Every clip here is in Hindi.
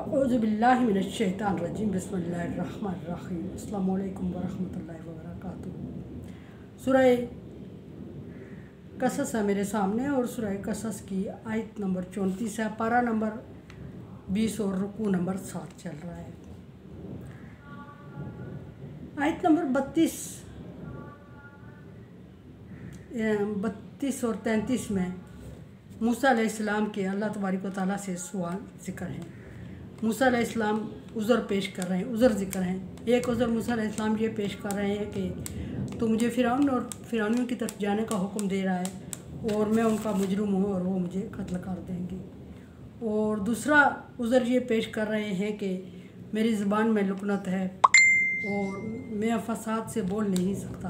औज़ुबिल्लाहि मिनश्शैतानिर्रजीम बिस्मिल्लाहिर्रहमानिर्रहीम अस्सलामु अलैकुम वरहमतुल्लाहि वबरकातुहू। सूरह कसस है मेरे सामने और सूरह कसस की आयत नंबर 34 है, पारा नंबर 20 और रुकू नंबर 7 चल रहा है। आयत नंबर 32 और 33 में मूसा अलैहिस्सलाम के अल्लाह तबारक व तआला से सवाल ज़िक्र हैं। मूसा अलैहिस्सलाम उज़र पेश कर रहे हैं, उज़र ज़िक्र हैं। एक उज़र मूसा अलैहिस्सलाम ये पेश कर रहे हैं कि तो मुझे फ़िरौन और फ़िरौनियों की तरफ जाने का हुक्म दे रहा है और मैं उनका मुजरिम हूँ और वो मुझे कत्ल कर देंगे। और दूसरा उज़र ये पेश कर रहे हैं कि मेरी ज़ुबान में लुकनत है और मैं फसाद से बोल नहीं सकता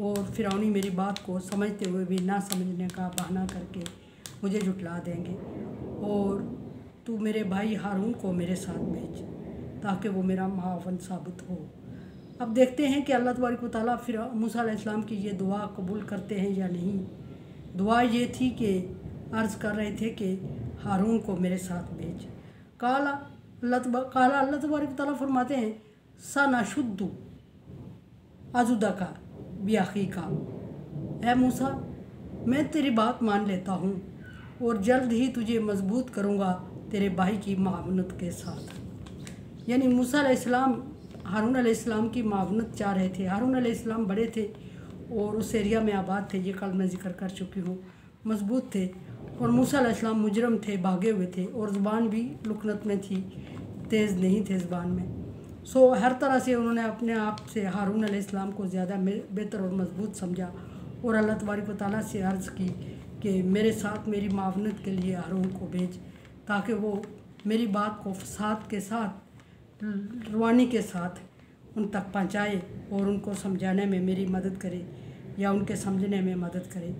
और फ़िरौनी मेरी बात को समझते हुए भी ना समझने का बहाना करके मुझे झुटला देंगे और तू मेरे भाई हारून को मेरे साथ भेज ताकि वो मेरा मुआवन साबित हो। अब देखते हैं कि अल्लाह तबारक व तआला फिर मूसा अलैहिस्सलाम की ये दुआ कबूल करते हैं या नहीं। दुआ ये थी कि अर्ज़ कर रहे थे कि हारून को मेरे साथ भेज। काला अल्लाह तबारक व तआला फरमाते हैं सनशुद्दु अज़ुदा का बियाखी का, ऐ मूसा मैं तेरी बात मान लेता हूँ और जल्द ही तुझे मजबूत करूँगा तेरे भाई की मावनत के साथ। यानी मूसा अलैहिस्सलाम हारून अलैहिस्सलाम की मावनत चाह रहे थे। हारून अलैहिस्सलाम बड़े थे और उस एरिया में आबाद थे, ये कल मैं ज़िक्र कर चुकी हूँ, मजबूत थे। और मूसा अलैहिस्सलाम मुजरम थे, भागे हुए थे और ज़ुबान भी लुकनत में थी, तेज़ नहीं थे ज़ुबान में। सो हर तरह से उन्होंने अपने आप से हारून अलैहिस्सलाम को ज़्यादा बेहतर और मजबूत समझा और अल्लाह तबारक व तआला से अर्ज़ की कि मेरे साथ मेरी मावनत के लिए हारून को भेज ताकि वो मेरी बात को फसाद के साथ रवानी के साथ उन तक पहुँचाए और उनको समझाने में मेरी मदद करे या उनके समझने में मदद करे।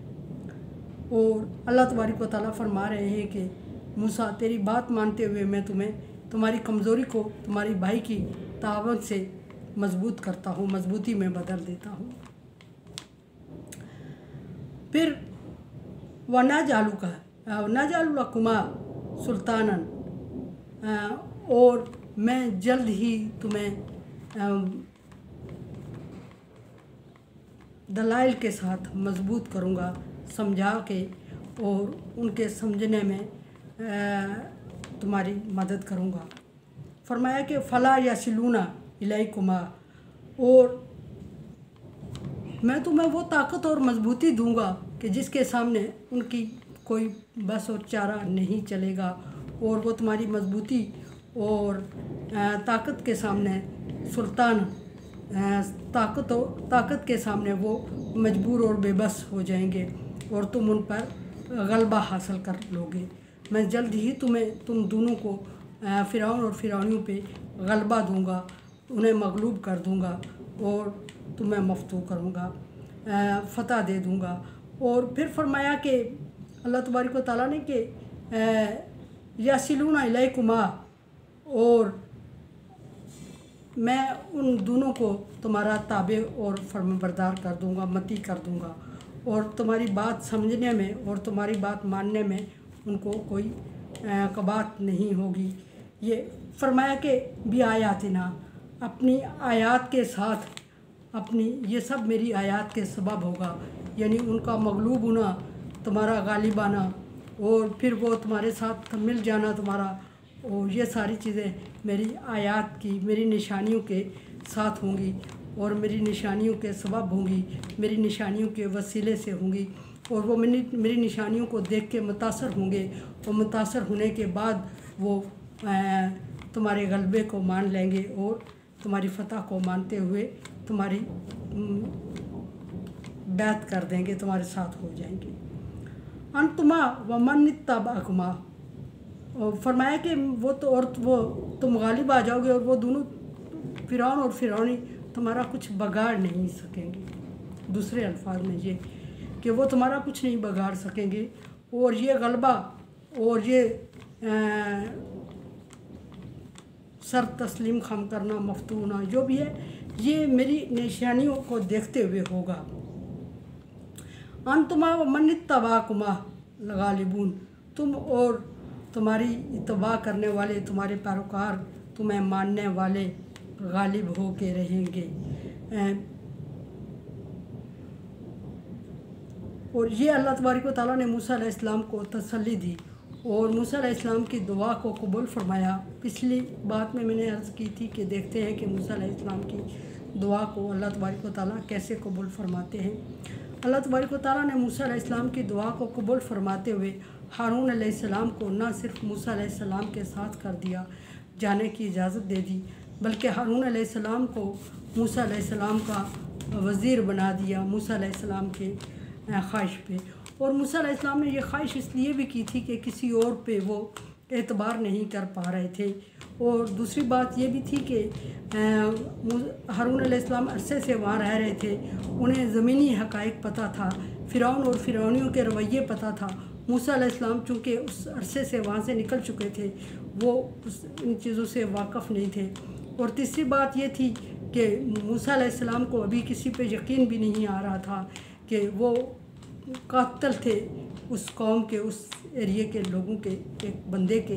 और अल्लाह तबारक व तआला फरमा रहे हैं कि मूसा तेरी बात मानते हुए मैं तुम्हें तुम्हारी कमज़ोरी को तुम्हारी भाई की तावत से मजबूत करता हूँ, मजबूती में बदल देता हूँ। फिर वना जालू लकुमा सुल्तानन, और मैं जल्द ही तुम्हें दलाइल के साथ मजबूत करूँगा, समझा के और उनके समझने में तुम्हारी मदद करूँगा। फरमाया कि फ़ला यसिलूना इलैकुमा, और मैं तुम्हें वो ताकत और मजबूती दूँगा कि जिसके सामने उनकी कोई बस और चारा नहीं चलेगा और वो तुम्हारी मजबूती और ताकत के सामने सुल्तान ताकत के सामने वो मजबूर और बेबस हो जाएंगे और तुम उन पर गलबा हासिल कर लोगे। मैं जल्द ही तुम दोनों को फ़िरौन और फ़िरौनियों पे गलबा दूंगा, उन्हें मगलूब कर दूंगा और तुम्हें मफ्तू करूंगा, फ़तह दे दूंगा। और फिर फरमाया कि अल्लाह तबारक व तआला ने कि यासिलूना इलैकुमा, और मैं उन दोनों को तुम्हारा ताबे और फर्माबरदार कर दूंगा, मती कर दूंगा और तुम्हारी बात समझने में और तुम्हारी बात मानने में उनको कोई कबात नहीं होगी। ये फरमाया कि भी आयातिना, अपनी आयात के साथ, अपनी ये सब मेरी आयात के सबब होगा, यानी उनका मगलूब होना, तुम्हारा गालिब आना और फिर वो तुम्हारे साथ मिल जाना तुम्हारा, और ये सारी चीज़ें मेरी आयात की, मेरी निशानियों के साथ होंगी और मेरी निशानियों के सबब होंगी, मेरी निशानियों के वसीले से होंगी और वो मेरी निशानियों को देख के मुतासर होंगे और मुतासर होने के बाद वो तुम्हारे गलबे को मान लेंगे और तुम्हारी फ़तह को मानते हुए तुम्हारी बैत कर देंगे, तुम्हारे साथ हो जाएंगे। अंतुमा व मन तबाकुमा, और फरमाया कि वो तुम गालिब आ जाओगे और वो दोनों फ़िरौन और फ़िरौनी तुम्हारा कुछ बगाड़ नहीं सकेंगे। दूसरे अल्फाज में ये कि वो तुम्हारा कुछ नहीं बगाड़ सकेंगे और ये गलबा और ये सर तस्लीम खम करना, मफ्तू होना, जो भी है ये मेरी निशानियों को देखते हुए होगा। अंतुमा व मन तबाकुमा गालिबून, तुम और तुम्हारी इत्तबा करने वाले, तुम्हारे पैरोकार, तुम्हें मानने वाले गालिब हो के रहेंगे। और ये अल्लाह तबारक व तआला ने मूसा अलैहिस्सलाम को तसल्ली दी और मूसा अलैहिस्सलाम की दुआ को कबूल फरमाया। पिछली बात में मैंने अर्ज़ की थी कि देखते हैं कि मूसा अलैहिस्सलाम की दुआ को अल्लाह तबारक व तआला कैसे कबूल फरमाते हैं। अल्लाह तबारक व तआला ने मूसा अलैहिस्सलाम की दुआ को कबूल फरमाते हुए हारून अलैहिस्सलाम को न सिर्फ मूसा अलैहिस्सलाम के साथ कर दिया, जाने की इजाज़त दे दी, बल्कि हारून अलैहिस्सलाम को मूसा अलैहिस्सलाम का वज़ीर बना दिया मूसा अलैहिस्सलाम के ख्वाहिश पे। और मूसा अलैहिस्सलाम ने यह ख्वाहिश इसलिए भी की थी कि किसी और पे वो एतबार नहीं कर पा रहे थे। और दूसरी बात ये भी थी कि हारून अलैहिस्सलाम अरसे से वहाँ रह रहे थे, उन्हें ज़मीनी हक़ाइक़ पता था, फ़िरौन और फ़िरौनियों के रवैये पता था। मूसा अलैहिस्सलाम चूँकि उस अरसे से वहाँ से निकल चुके थे, वो इन चीज़ों से वाक़फ़ नहीं थे। और तीसरी बात ये थी कि मूसा अलैहिस्सलाम को अभी किसी पे यकीन भी नहीं आ रहा था कि वो कातिल थे उस कौम के, उस एरिए के लोगों के, एक बंदे के।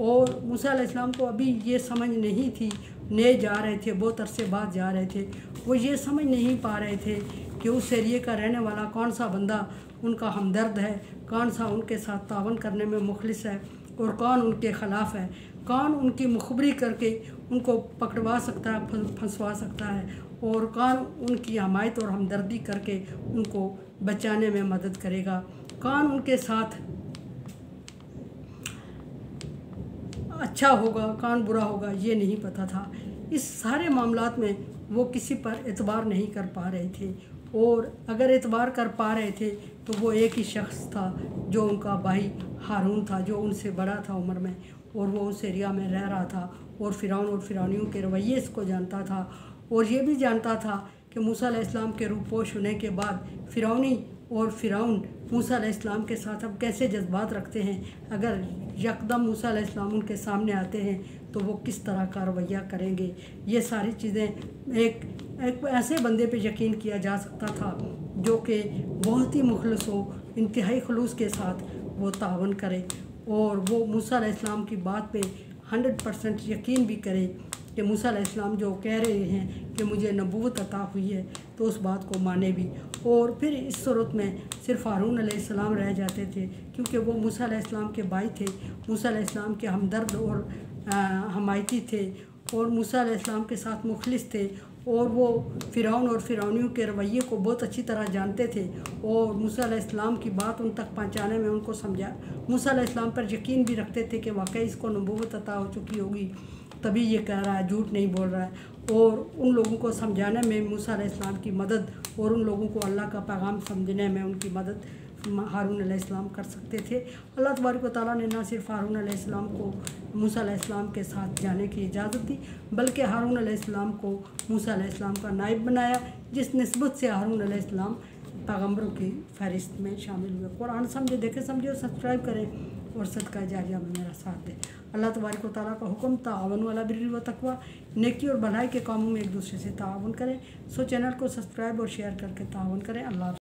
और मूसा अलैहिस्सलाम को अभी ये समझ नहीं थी, नए जा रहे थे, बहुत अरसे बाद जा रहे थे, वो ये समझ नहीं पा रहे थे कि उस एरिए का रहने वाला कौन सा बंदा उनका हमदर्द है, कौन सा उनके साथ तावन करने में मुखलिस है और कौन उनके ख़िलाफ़ है, कौन उनकी मुखबरी करके उनको पकड़वा सकता है, फंसवा सकता है, और कौन उनकी हमायत और हमदर्दी करके उनको बचाने में मदद करेगा, कौन उनके साथ अच्छा होगा, कौन बुरा होगा, ये नहीं पता था। इस सारे मामलात में वो किसी पर एतबार नहीं कर पा रहे थे। और अगर एतबार कर पा रहे थे तो वो एक ही शख्स था जो उनका भाई हारून था, जो उनसे बड़ा था उम्र में, और वो उस एरिया में रह रहा था और फ़िरौन और फ़िरौनियों के रवैये इसको जानता था। और ये भी जानता था कि मूसा अलैहिस्सलाम के रूपोश होने के बाद फ़िरौनी और फ़िरौन मूसा अलैहिस्सलाम के साथ अब कैसे जज्बात रखते हैं। अगर यकदम मूसा अलैहिस्सलाम उनके सामने आते हैं तो वो किस तरह का रवैया करेंगे। ये सारी चीज़ें एक ऐसे बंदे पे यकीन किया जा सकता था जो कि बहुत ही मुखलिस हो, इंतहाई खुलूस के साथ वो तावन करे और वो मूसा अलैहिस्सलाम की बात पे 100% यकीन भी करे कि मूसा अलैहिस्सलाम जो कह रहे हैं कि मुझे नबूवत अता हुई है, तो उस बात को माने भी। और फिर इस सूरत में सिर्फ हारून अलैहिस्सलाम रह जाते थे, क्योंकि वो मूसा अलैहिस्सलाम के भाई थे, मूसा अलैहिस्सलाम के हमदर्द और हमायती थे, और मूसा अलैहिस्सलाम के साथ मुखलिस थे, और वो फ़िरौन और फ़िरौनियों के रवैये को बहुत अच्छी तरह जानते थे, और मूसा अलैहिस्सलाम की बात उन तक पहुँचाने में उनको मूसा अलैहिस्सलाम पर यकीन भी रखते थे कि वाकई इसको नबूवत अता हो चुकी होगी, तभी ये कह रहा है, झूठ नहीं बोल रहा है। और उन लोगों को समझाने में मूसा अलैहिस्सलाम की मदद और उन लोगों को अल्लाह का पैगाम समझने में उनकी मदद हारून अलैहिस्सलाम कर सकते थे। अल्लाह तबारक व तआला ने न सिर्फ हारून अलैहिस्सलाम को मूसा अलैहिस्सलाम के साथ जाने की इजाज़त दी, बल्कि हारून अलैहिस्सलाम को मूसा अलैहिस्सलाम का नायब बनाया, जिस निस्बत से हारून अलैहिस्सलाम पैगम्बरों की फहरिस्त में शामिल हुए। कुरान समझे, देखे, समझे और सब्सक्राइब करें और सदका जारिया में मेरा साथ दें। अल्लाह तबारक व तआला का हुक्म, ताअवनु अला बिर्रि व तक़वा, नेकी और भलाई के कामों में एक दूसरे से ताअवुन करें। सो चैनल को सब्सक्राइब और शेयर करके ताअवुन करें। अल्लाह।